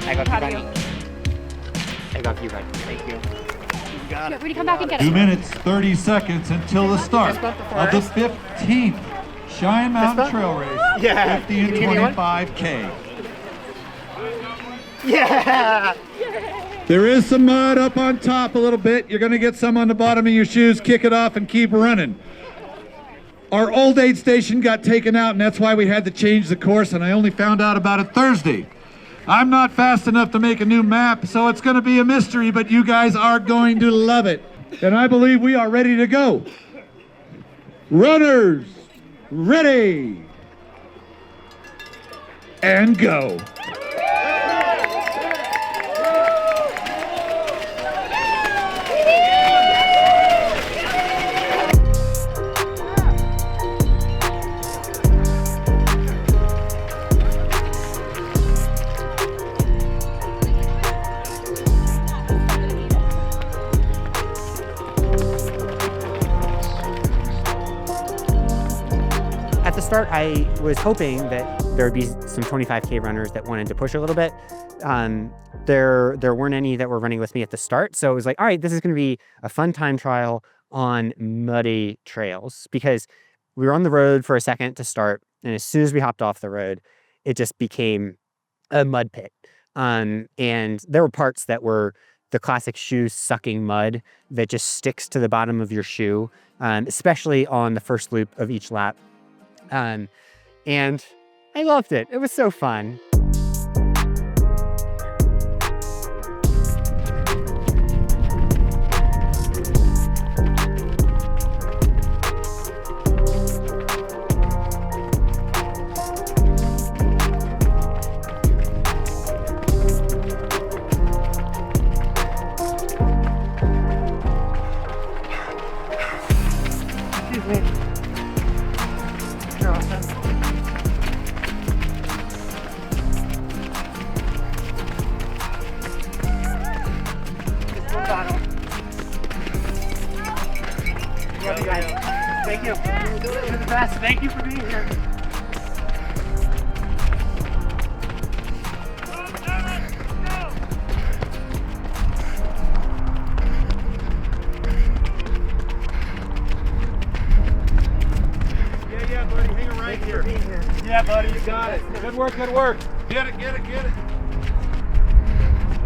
I got Proud you, of buddy. I got you, buddy. Thank you. You got it. Rudy, come back and get 2 it. minutes, 30 seconds until the start of the 15th Cheyenne Mountain Trail Race. Yeah. 50 and Can you give me one? 25K. Yeah! There is some mud up on top a little bit. You're going to get some on the bottom of your shoes. Kick it off and keep running. Our old aid station got taken out, and that's why we had to change the course, and I only found out about it Thursday. I'm not fast enough to make a new map, so it's going to be a mystery, but you guys are going to love it. And I believe we are ready to go. Runners, ready, and go. At the start, I was hoping that there would be some 25K runners that wanted to push a little bit. There weren't any that were running with me at the start, so it was like, all right, this is going to be a fun time trial on muddy trails, because we were on the road for a second to start, and as soon as we hopped off the road, it just became a mud pit. And there were parts that were the classic shoe sucking mud that just sticks to the bottom of your shoe, especially on the first loop of each lap. And I loved it. It was so fun. Excuse me. You're awesome. Love you guys. Thank you. You're the best. Thank you for being here. Yeah, buddy, hang it right here. Yeah, buddy, you got it. Good work, good work. Get it, get it, get it.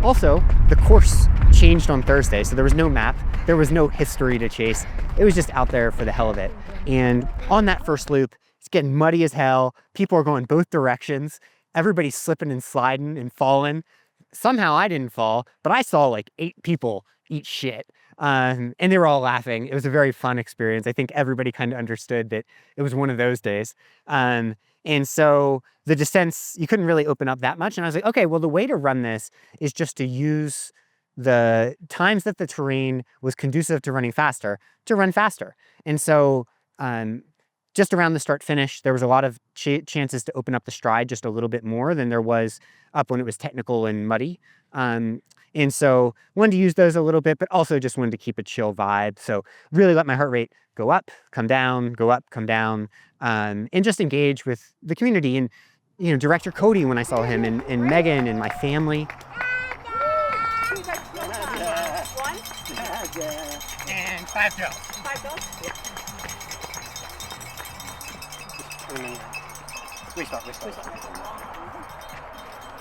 Also, the course changed on Thursday, so there was no map. There was no history to chase. It was just out there for the hell of it. And on that first loop, it's getting muddy as hell. People are going both directions. Everybody's slipping and sliding and falling. Somehow I didn't fall, but I saw like 8 people eat shit. And they were all laughing. It was a very fun experience. I think everybody kind of understood that it was one of those days. And so the descents, you couldn't really open up that much. And I was like, okay, well, the way to run this is just to use the times that the terrain was conducive to running faster to run faster. And so just around the start finish, there was a lot of chances to open up the stride just a little bit more than there was up when it was technical and muddy. And so wanted to use those a little bit, but also just wanted to keep a chill vibe. So really let my heart rate go up, come down, go up, come down, and just engage with the community. And, you know, Director Cody, when I saw him, and Megan and my family. One? And 5 gels. 5 goals? Restart.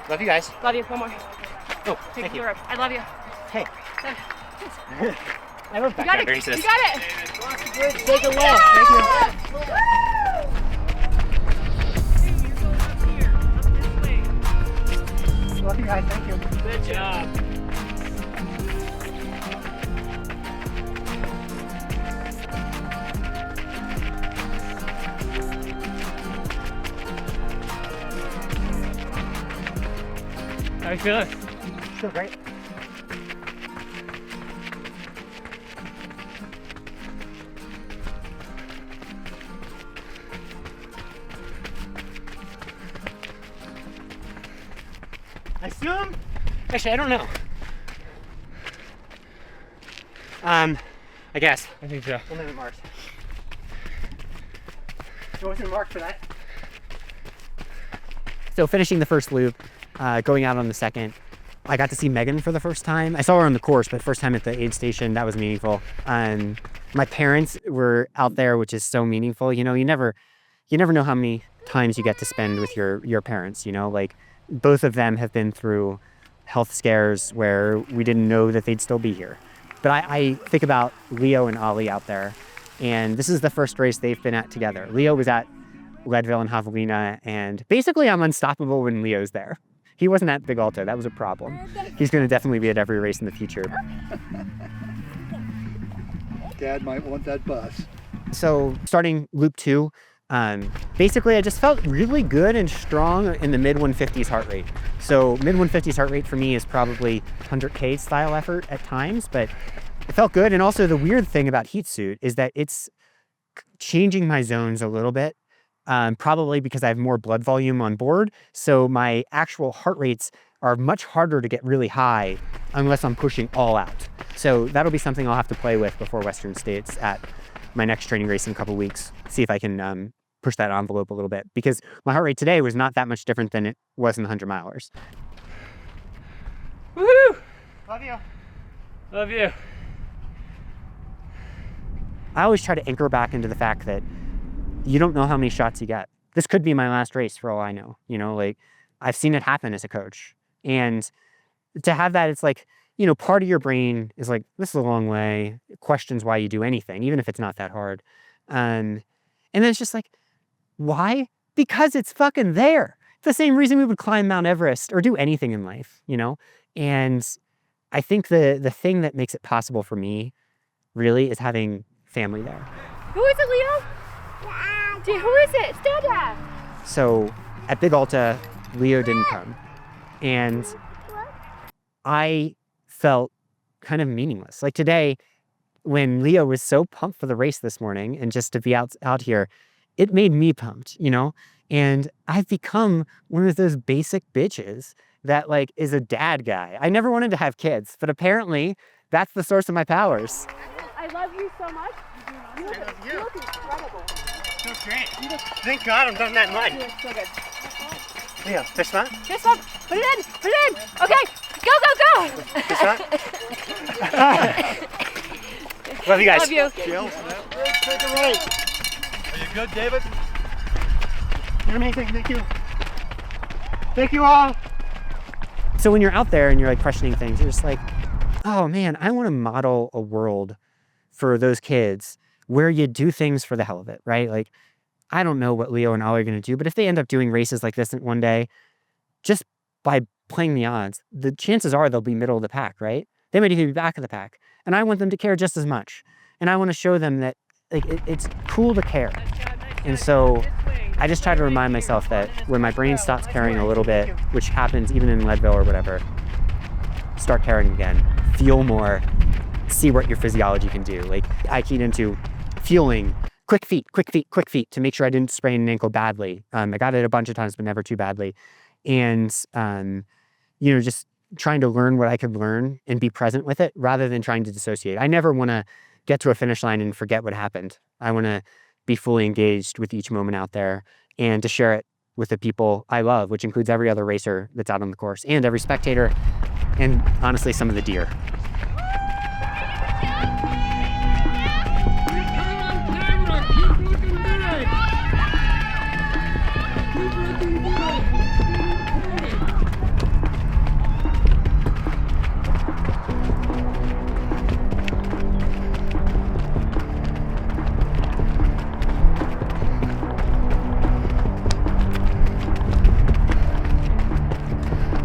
Love you guys. Love you. One more. Oh, thank you. I love you. Hey. I love You got backcountry, it. sis. You got it. Take it well. Thank you. Love you guys. Thank you. Good job. How you feeling? Feel great. I assume? Actually, I don't know. I guess. I think so. We'll name it Mars. What was your mark for that? So finishing the first loop, going out on the second, I got to see Megan for the first time. I saw her on the course, but first time at the aid station, that was meaningful. My parents were out there, which is so meaningful. You know, you never know how many times you get to spend with your parents, you know, like both of them have been through health scares where we didn't know that they'd still be here. But I think about Leo and Ollie out there, and this is the first race they've been at together. Leo was at Leadville and Javelina, and basically I'm unstoppable when Leo's there. He wasn't at Big Alta, that was a problem. He's gonna definitely be at every race in the future. Dad might want that bus. So starting loop 2, basically I just felt really good and strong in the mid 150s heart rate. So mid 150s heart rate for me is probably 100K style effort at times, but it felt good. And also the weird thing about Heat Suit is that it's changing my zones a little bit, probably because I have more blood volume on board. So my actual heart rates are much harder to get really high unless I'm pushing all out. So that'll be something I'll have to play with before Western States at my next training race in a couple weeks. See if I can push that envelope a little bit, because my heart rate today was not that much different than it was in the 100 milers. Woohoo! Love you. Love you. I always try to anchor back into the fact that you don't know how many shots you get. This could be my last race for all I know. You know, like I've seen it happen as a coach. And to have that, it's like, you know, part of your brain is like, this is a long way. It questions why you do anything, even if it's not that hard. And then it's just like, why? Because it's fucking there. It's the same reason we would climb Mount Everest or do anything in life, you know? And I think the thing that makes it possible for me really is having family there. Who is it, Leo? Dude, who is it? It's Dada. So at Big Alta, Leo didn't come. And I felt kind of meaningless. Like today, when Leo was so pumped for the race this morning and just to be out here, it made me pumped, you know? And I've become one of those basic bitches that like is a dad guy. I never wanted to have kids, but apparently that's the source of my powers. I love you so much. You look incredible. Feels great. Thank God I'm done that mud. You look so good. Leo, fish that? Just up. Put it in. Put it in. Okay. Go, go, go. Fish that? Love you guys. Love you. Jill, take a right. Are you good, David? You're amazing. Thank you. Thank you all. So when you're out there and you're like questioning things, you're just like, oh man, I want to model a world for those kids where you do things for the hell of it, right? Like, I don't know what Leo and Ollie are going to do, but if they end up doing races like this one day, just by playing the odds, the chances are they'll be middle of the pack, right? They might even be back of the pack. And I want them to care just as much. And I want to show them that like it's cool to care. And so I just try to remind myself that when my brain stops caring a little bit, which happens even in Leadville or whatever, start caring again, feel more, see what your physiology can do. Like I keyed into feeling quick feet to make sure I didn't sprain an ankle badly. I got it a bunch of times, but never too badly. And, you know, just trying to learn what I could learn and be present with it rather than trying to dissociate. I never want to get to a finish line and forget what happened. I want to be fully engaged with each moment out there and to share it with the people I love, which includes every other racer that's out on the course and every spectator and honestly some of the deer.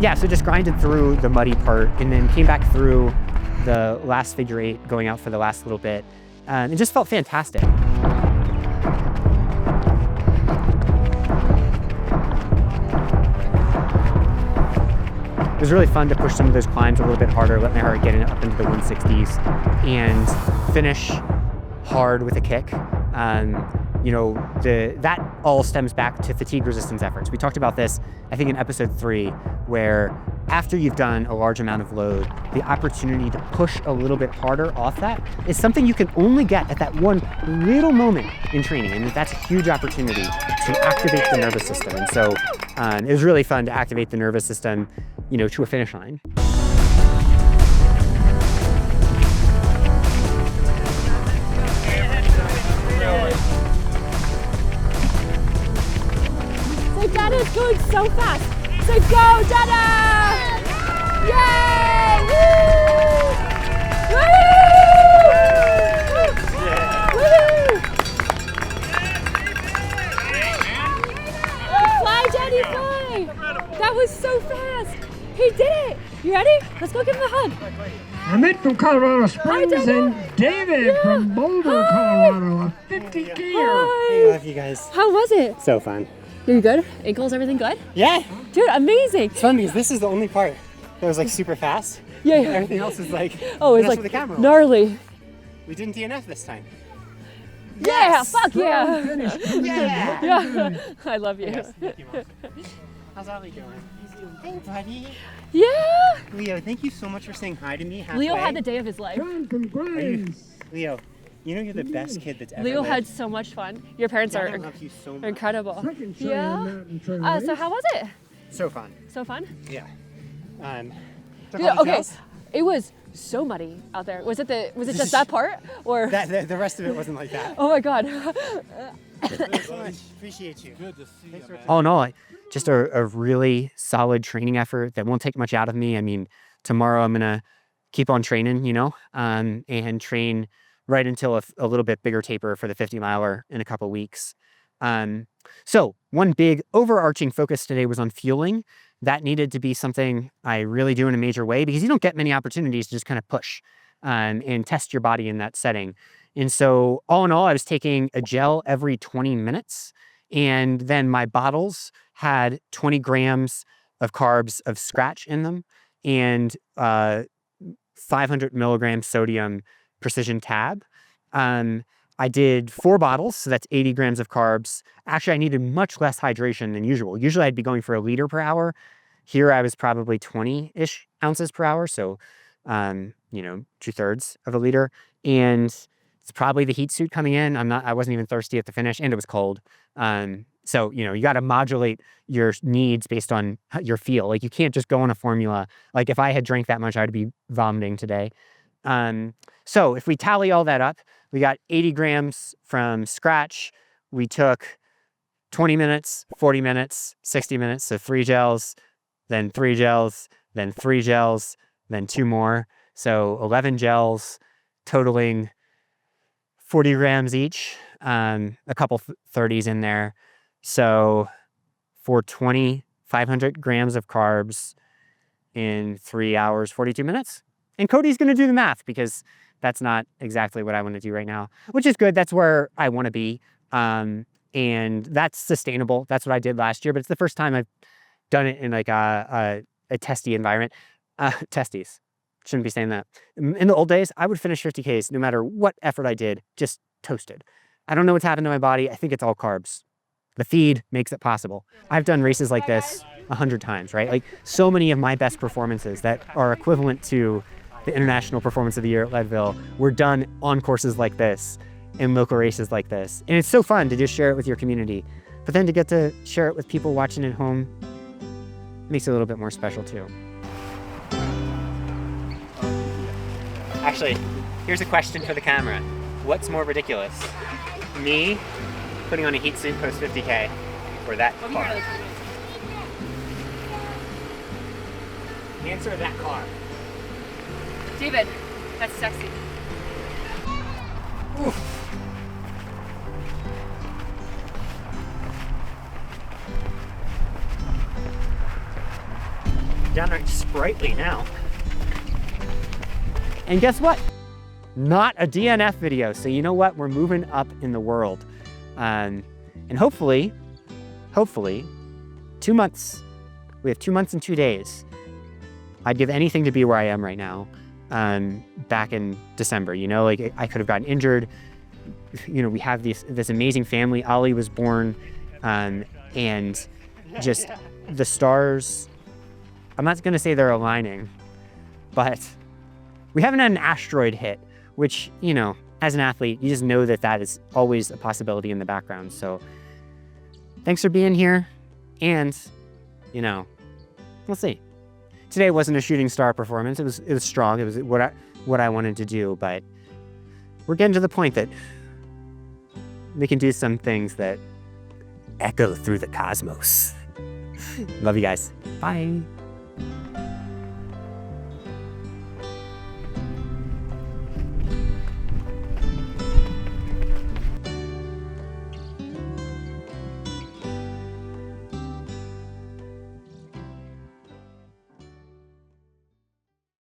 Yeah, so just grinded through the muddy part and then came back through the last figure eight, going out for the last little bit. It just felt fantastic. It was really fun to push some of those climbs a little bit harder, let my heart get up into the 160s and finish hard with a kick. You know, that all stems back to fatigue resistance efforts. We talked about this, I think in episode 3, where after you've done a large amount of load, the opportunity to push a little bit harder off that is something you can only get at that one little moment in training. And that's a huge opportunity to activate the nervous system. And so it was really fun to activate the nervous system, you know, to a finish line. That is going so fast. So go, Jenna! Yay! Woo! Woo! Fly, Jenny, fly! That was so fast. He did it. You ready? Let's go give him a hug. Amit from Colorado Springs and David from Boulder, Hi. Colorado, a 50 gear. I love you guys. How was it? So fun. Are you good? Ankles, everything good? Yeah. Dude, amazing. It's fun because this is the only part that was like super fast. Yeah. Everything else is like, Oh, it's that's like where the camera gnarly. we didn't DNF this time. Yeah, Yes! fuck yeah. Yeah. Yeah. I love you. Yes, thank you, Mom. How's Ollie doing? He's doing good, buddy. Yeah. Leo, thank you so much for saying hi to me halfway. Leo had the day of his life. Leo, you know you're the best kid that's ever Leo lived. had so much fun. Your parents Dad, are I love you so much. incredible. Second Cheyenne Yeah. Mountain trail So race. how was it? So fun. So fun? Yeah. Took Yeah, all the okay. trails. It was so muddy out there. Was it just that part or? The rest of it wasn't like that. Oh my god. Thanks so much. Appreciate you. Good to see you, man. All in all, just a really solid training effort that won't take much out of me. I mean, tomorrow I'm gonna keep on training, and train right until a little bit bigger taper for the 50 miler in a couple weeks. So one big overarching focus today was on fueling. That needed to be something I really do in a major way because you don't get many opportunities to just kind of push and test your body in that setting. And so all in all, I was taking a gel every 20 minutes. And then my bottles had 20 grams of carbs of scratch in them and 500 milligrams sodium precision tab. I did 4 bottles, so that's 80 grams of carbs. Actually, I needed much less hydration than usual. Usually I'd be going for 1 liter per hour. Here I was probably 20-ish ounces per hour, so 2/3 of a liter. And it's probably the heat suit coming in. I wasn't even thirsty at the finish, and it was cold. So you got to modulate your needs based on your feel. Like you can't just go on a formula. Like if I had drank that much, I'd be vomiting today. So if we tally all that up, we got 80 grams from scratch. We took 20 minutes, 40 minutes, 60 minutes. So 3 gels, then 3 gels, then 3 gels, then 2 more. So 11 gels totaling 40 grams each, a couple 30s in there. So 420, 500 grams of carbs in 3 hours, 42 minutes. And Cody's going to do the math because that's not exactly what I want to do right now, which is good. That's where I want to be. And that's sustainable. That's what I did last year, but it's the first time I've done it in like a testy environment. Testes. Shouldn't be saying that. In the old days, I would finish 50Ks no matter what effort I did, just toasted. I don't know what's happened to my body. I think it's all carbs. The feed makes it possible. I've done races like this 100 times, right? Like so many of my best performances that are equivalent to the International Performance of the Year at Leadville were done on courses like this, in local races like this. And it's so fun to just share it with your community. But then to get to share it with people watching at home makes it a little bit more special too. Actually, here's a question for the camera. What's more ridiculous? Me putting on a heat suit post 50K or that car? Answer that car. David, that's sexy. Oof. Downright sprightly now. And guess what? Not a DNF video. So you know what? We're moving up in the world. And hopefully, 2 months. We have 2 months and 2 days. I'd give anything to be where I am right now. Back in December, like I could have gotten injured. We have this amazing family. Ollie was born, and just the stars. I'm not going to say they're aligning, but we haven't had an asteroid hit, which, as an athlete, you just know that is always a possibility in the background. So thanks for being here. And, we'll see. Today wasn't a shooting star performance. It was strong. It was what I wanted to do, but we're getting to the point that we can do some things that echo through the cosmos. Love you guys. Bye.